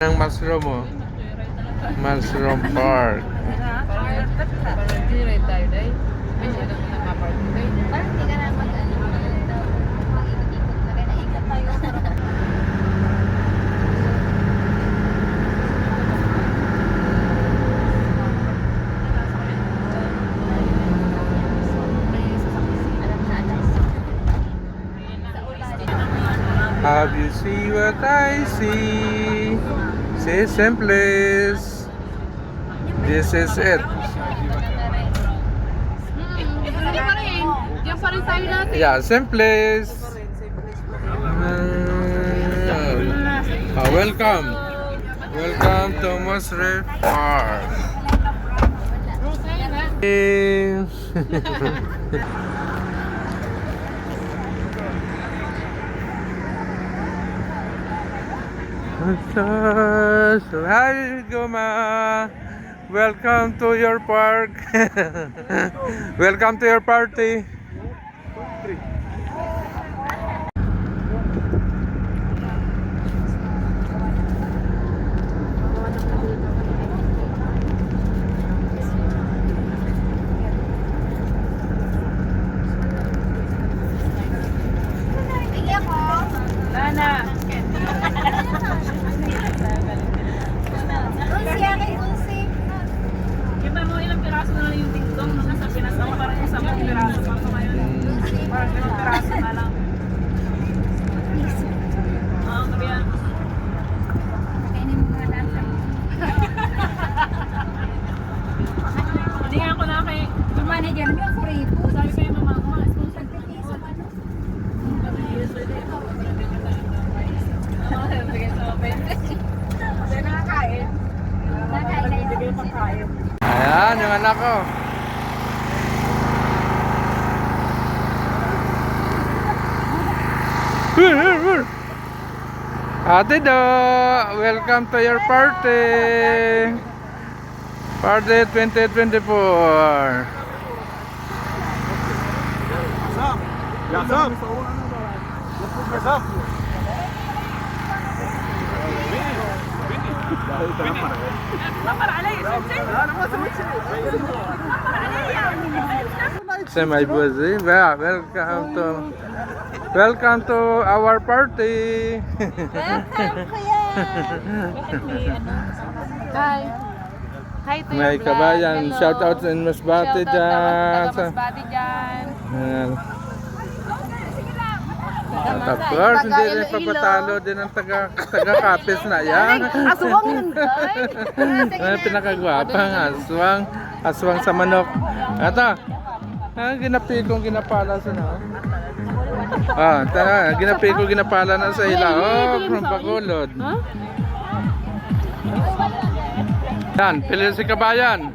Ang mushroom mo. Mushroom Park. Have you see what I see? See, same place. This is it. Yeah, same place. Welcome. Welcome to Musrif Park. Hi, Guma. Welcome to your park. Welcome to your party. Ayan, yung anak ko. Ate Do, welcome to your party. Party 2024. Say my boy, welcome to our party. Hi. Hi to May your kabayan, vlog. shout out in Masbate dyan. Masbate dyan. Ayan. At of course, hindi rin papatalo din ang taga-kapis na yan. Aswang yun, guys. Pinakagwapang aswang sa manok. Ito, ginapikong ginapala sa na. Ginapikong ginapala na sa ila. Oh, from Bacolod. Yan, pili si kabayan.